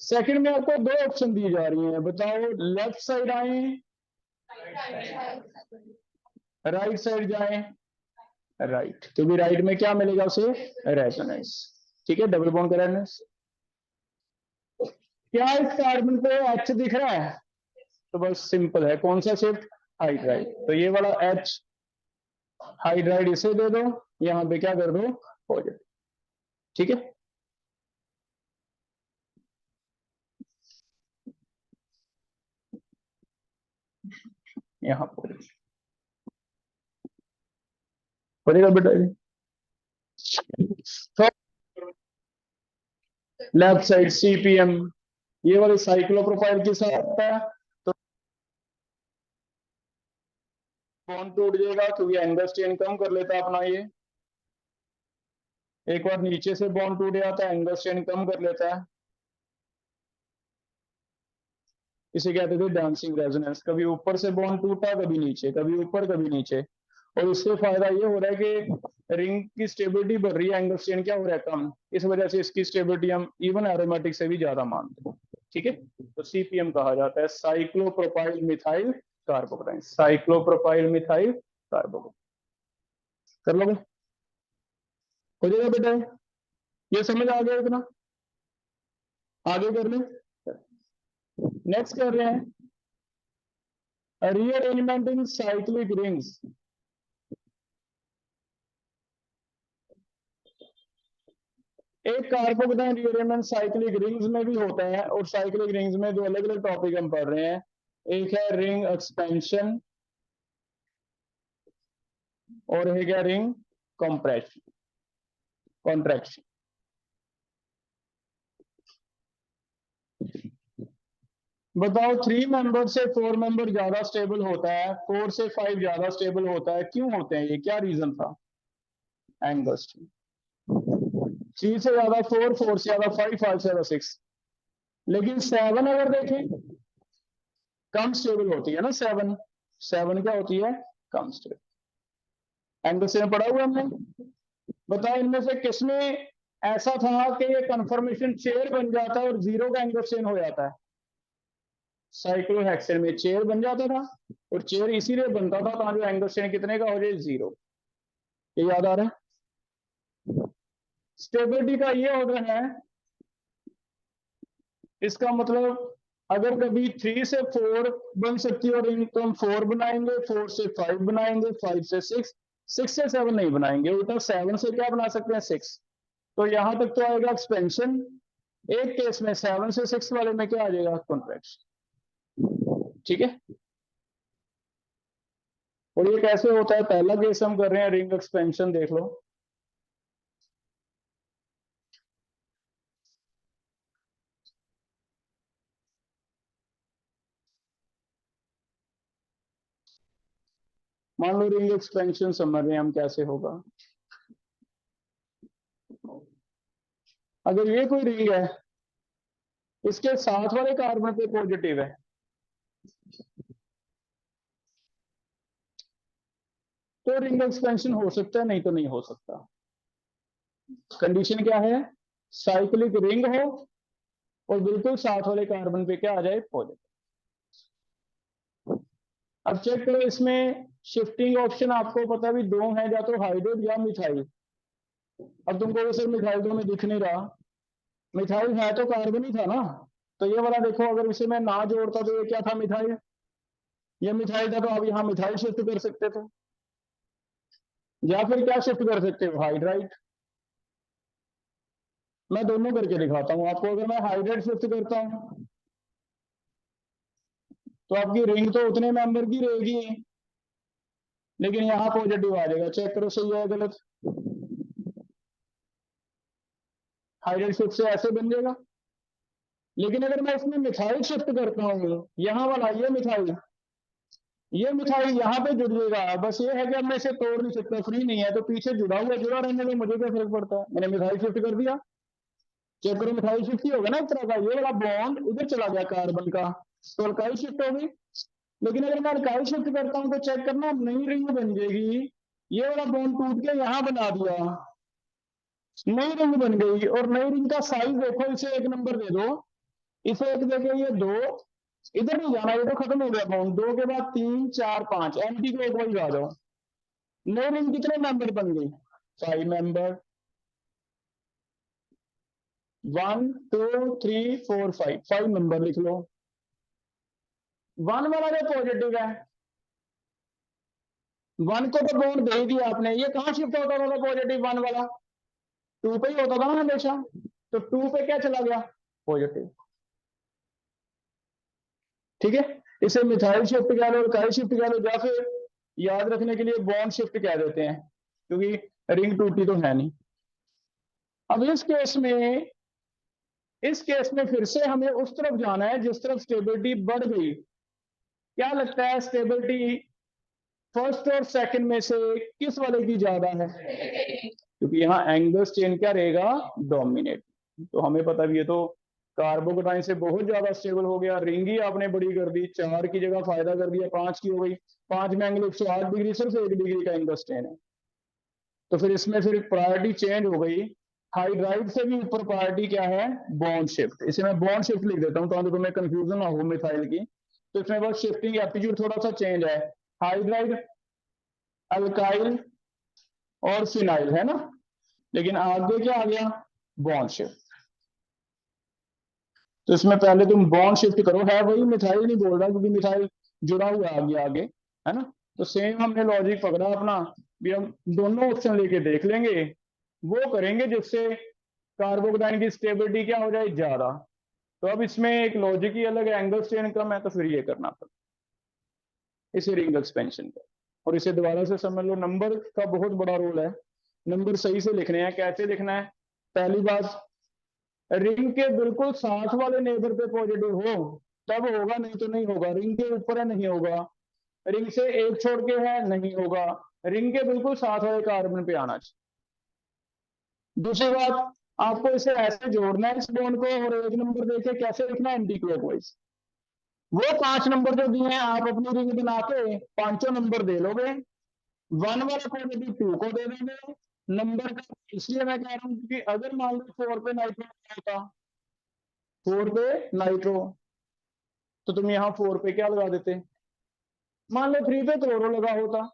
सेकंड में आपको 2 ऑप्शन दी जा रही हैं, बताओ लेफ्ट साइड आए, राइट साइड जाएं। राइट, क्योंकि राइट में क्या मिलेगा उसे? रेजोनेंस। ठीक है, डबल बॉन्ड का रेजोनेंस। क्या इस कार्बन पे एच दिख रहा है? तो बस सिंपल है, कौन सा शिफ्ट? हाइड्राइड। तो ये वाला एच हाइड्राइड इसे दे दो, यहां पे क्या कर दो? पॉजिटिव। ठीक है, यहां पॉजिटिव पड़ेगा बेटा। लेफ्ट साइड सीपीएम, ये वाले साइक्लोप्रोपाइल के साथ आता है, तो बॉन्ड टूट जाएगा क्योंकि एंगल स्ट्रेन कम कर लेता है अपना ये। एक बार नीचे से बॉन्ड टूट जाता है, एंगल स्ट्रेन कम कर लेता है, इसे कहते थे डांसिंग रेजोनेंस। कभी ऊपर से बॉन्ड टूटा, कभी नीचे, कभी ऊपर कभी नीचे। और इससे फायदा ये हो रहा है कि रिंग की स्टेबिलिटी बढ़ रही है, एंगल स्ट्रेन क्या हो रहा है? कम। इस वजह से इसकी स्टेबिलिटी हम इवन एरोमेटिक से भी ज्यादा मानते हैं। ठीक है, तो सीपीएम कहा जाता है cyclopropyl methyl carbocation. Cyclopropyl methyl carbocation. कर लोगे? हो जाएगा बेटा, ये समझ आ गया इतना? आगे कर लो। नेक्स्ट कर रहे हैं रीअरेंजमेंट इन साइक्लिक रिंग्स। एक कार्बोकेटाइन रीअरेंजमेंट साइक्लिक रिंग्स में भी होता है, और साइक्लिक रिंग्स में दो अलग अलग टॉपिक हम पढ़ रहे हैं। एक है रिंग एक्सपेंशन और एक है रिंग कॉम्प्रेशन कॉन्ट्रैक्शन। बताओ 3 मेंबर से 4 मेंबर ज्यादा स्टेबल होता है, 4 से 5 ज्यादा स्टेबल होता है, क्यों होते हैं ये? क्या रीजन था? एंगल। 3 से ज्यादा 4, 4 से ज्यादा 5, 5 से ज्यादा 6। लेकिन 7 अगर देखें, कम स्टेबल होती है ना 7। 7 क्या होती है? कम स्टेबल। एंगल से पढ़ा हुआ हमने। बताओ इनमें से किसमें ऐसा था कि ये कन्फर्मेशन चेयर बन जाता है और 0 का एंगल चेन हो जाता है? साइक्लोहेक्सेन में चेयर बन जाता था, और चेयर इसीलिए बनता था ताकि एंगल स्ट्रेन कितने का हो जाए, 0। ये याद आ रहा है। स्टेबिलिटी का ये ऑर्डर है, इसका मतलब अगर कभी 3 से 4 बन सकती है रिंग तो हम 4 बनाएंगे, 4 से 5 बनाएंगे, 5 से 6, 6 से 7 नहीं बनाएंगे, उल्टा 7 से क्या बना सकते हैं, 6। तो यहां तक तो आएगा एक्सपेंशन। एक केस में 7 से 6 वाले में क्या आ जाएगा, कॉन्ट्रैक्शन। ठीक है। और ये कैसे होता है, पहला केस हम कर रहे हैं रिंग एक्सपेंशन, देख लो। मान लो रिंग एक्सपेंशन समझ रहे हैं हम कैसे होगा। अगर ये कोई रिंग है, इसके साथ वाले कार्बन पे पॉजिटिव है, तो रिंग एक्सपेंशन हो सकता है, नहीं तो नहीं हो सकता। कंडीशन क्या है, साइक्लिक रिंग हो और बिल्कुल साथ वाले कार्बन पे क्या आ जाए, पॉजिटिव। अब चेक करो, इसमें शिफ्टिंग ऑप्शन आपको पता भी दो है, या तो हाइड्रोड या मिथाइल। अब तुमको सर मिथाइल तो में दिख नहीं रहा, मिथाइल है तो कार्बन ही था ना। तो ये वाला देखो, अगर इसे मैं ना जोड़ता तो ये क्या था, मिथाइल। ये मिथाइल था तो आप यहाँ मिथाइल शिफ्ट कर सकते थे, या फिर क्या शिफ्ट कर सकते हो, हाइड्राइड। मैं दोनों करके दिखाता हूं आपको। अगर मैं हाइड्राइड शिफ्ट करता हूं तो आपकी रिंग तो उतने मेंबर की रहेगी, लेकिन यहाँ पॉजिटिव आ जाएगा। चेक करो सही है गलत। हाइड्राइड शिफ्ट से ऐसे बन जाएगा। लेकिन अगर मैं इसमें मिथाइल शिफ्ट करता हूँ, यहाँ वाला ये मिथाइल यहाँ पे जुड़ जाएगा। बस ये है कि अब मैं इसे तोड़ नहीं सकता, फ्री नहीं है, तो पीछे जुड़ा हुआ जुड़ा रहने में मुझे क्या फर्क पड़ता है, मैंने मिथाइल शिफ्ट कर दिया। चेक करो, मिथाइल शिफ्ट ही होगा ना एक तरह का। ये वाला बॉन्ड इधर चला गया कार्बन का, तो अल्काइल शिफ्ट होगी। लेकिन अगर मैं अल्काइल शिफ्ट करता हूँ तो चेक करना, नई रिंग बन जाएगी। ये वाला बॉन्ड टूट के यहाँ बना दिया, नई रिंग बन गई। और नई रिंग का साइज देखो, इसे 1 नंबर दे दो, इसे 1 देके ये 2, इधर नहीं जाना, ये तो खत्म हो गया बॉन्ड। 2 के बाद 3 4 5, एंटी क्लॉक वाइज आ जाओ। नई रिंग कितने मेंबर बन गई, 5 मेंबर। 1 2 3 4 5, 5 नंबर लिख लो। 1 वाला जो पॉजिटिव है, 1 को तो बॉन्ड दे ही दिया आपने। ये कहां शिफ्ट होता था पॉजिटिव 1 वाला, 2 पे ही होता था ना हमेशा। तो 2 पे क्या चला गया, पॉजिटिव। ठीक है। इसे मिथाइल शिफ्ट कह लो, अल्काइल शिफ्ट कह लो, या फिर याद रखने के लिए बॉन्ड शिफ्ट कह देते हैं, क्योंकि रिंग टूटी तो है नहीं। अब इस केस में फिर से हमें उस तरफ जाना है जिस तरफ स्टेबिलिटी बढ़ गई। क्या लगता है, स्टेबिलिटी फर्स्ट और सेकंड में से किस वाले की ज्यादा है, क्योंकि यहाँ एंगल चेन क्या रहेगा, डोमिनेट। तो हमें पता भी है, तो कार्बोकेटाइन से बहुत ज्यादा स्टेबल हो गया। रिंग ही आपने बड़ी कर दी, 4 की जगह फायदा कर दिया, 5 की हो गई। 5 में एंगल 108 डिग्री, सिर्फ 1 डिग्री का एंगल स्ट्रेन है। तो फिर इसमें फिर प्रायोरिटी चेंज हो गई। हाइड्राइड से भी ऊपर प्रायोरिटी क्या है, बॉन्ड शिफ्ट। इसे मैं बॉन्ड शिफ्ट लिख देता हूँ ताकि तुम्हें कंफ्यूजन ना हो मिथाइल की। तो इसमें बस शिफ्टिंग एप्टीट्यूड थोड़ा सा चेंज है। हाइड्राइड, अल्काइल और फिनाइल है ना, लेकिन आगे क्या आ गया, बॉन्ड शिफ्ट। तो इसमें पहले तुम बॉन्ड शिफ्ट करो, है वही मिथाइल नहीं बोल रहा, क्योंकि मिथाइल जुड़ा हुआ है आगे आगे, है ना। तो सेम हमने लॉजिक पकड़ा अपना भी, हम दोनों ऑप्शन लेके देख लेंगे, वो करेंगे जिससे कार्बोकेटाइन की स्टेबिलिटी क्या हो जाए, ज्यादा। तो अब इसमें एक लॉजिक ही अलग है, एंगल स्ट्रेन कम है, तो फिर ये करना पड़ता इसे रिंग एक्सपेंशन का। और इसे दोबारा से समझ लो, नंबर का बहुत बड़ा रोल है। नंबर सही से लिखने हैं। कैसे लिखना है, पहली बात, रिंग के बिल्कुल साथ वाले नेबर पे पॉजिटिव हो तब होगा, नहीं तो नहीं होगा। रिंग के ऊपर है, नहीं होगा। रिंग से एक छोड़ के है, नहीं होगा। रिंग के बिल्कुल साथ वाले कार्बन पे आना चाहिए। दूसरी बात, आपको इसे ऐसे जोड़ना है इस बॉन्ड को, और 1 नंबर देके कैसे लिखना है, एंटी क्लॉकवाइज। वो 5 नंबर जो दिए हैं, आप अपनी रिंग बना के 5 नंबर दे लोगे। 1 वाला पॉजिटिव 2 को दे देंगे नंबर का। इसलिए मैं कह रहा हूं कि अगर मान लो 4 पे नाइट्रो होता, 4 पे नाइट्रो, तो तुम यहाँ 4 पे क्या लगा देते, मान लो 3 पे क्लोरो लगा होता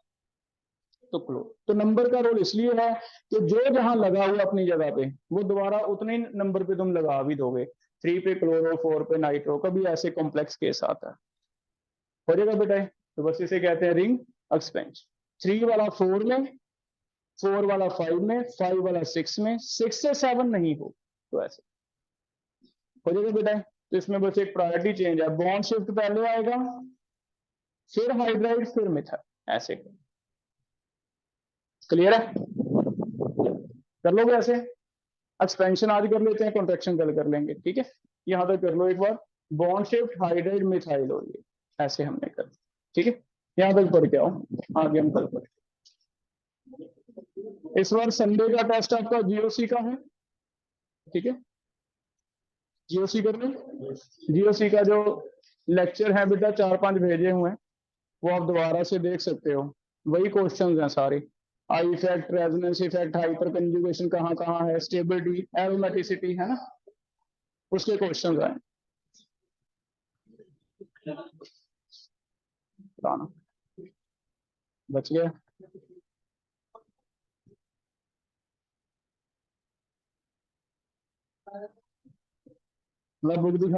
तो क्लोरो, तो नंबर का रोल इसलिए है कि जो जहां लगा हुआ अपनी जगह पे वो दोबारा उतने ही नंबर पे तुम लगा भी दोगे। 3 पे क्लोरो, 4 पे नाइट्रो, कभी ऐसे कॉम्प्लेक्स केस आता है। हो जाएगा बेटा, तो बस इसे कहते हैं रिंग एक्सपेंशन। 3 वाला 4 में, 4 वाला 5 में, 5 वाला 6 में, 6 से 7 नहीं हो तो ऐसे हो जाएगा बेटा। तो इसमें बस एक प्रायोरिटी चेंज है, बॉन्ड शिफ्ट पहले आएगा, फिर हाइड्राइड, फिर मिथाइल, ऐसे। क्लियर है? कर लोगे ऐसे? एक्सपेंशन आज कर लेते हैं, कॉन्ट्रेक्शन कल कर लेंगे, ठीक है। यहां तक कर लो एक बार, बॉन्ड शिफ्ट हाइड्राइड मिथाइल हो गई, ऐसे हमने कर, ठीक है। यहां तक पढ़ के आओ, आगे हम कल पढ़। इस बार संडे का टेस्ट आपका जीओसी का है, ठीक है। जीओसी कर लो। जीओसी का जो लेक्चर है बेटा 4-5 भेजे हुए हैं, वो आप दोबारा से देख सकते हो। वही क्वेश्चंस हैं सारे, I effect, resonance effect, hyper conjugation कहाँ कहाँ है, स्टेबिलिटी, एरोमेटिसिटी, है ना, उसके क्वेश्चंस आए। बच गया। मैं बुक दिखा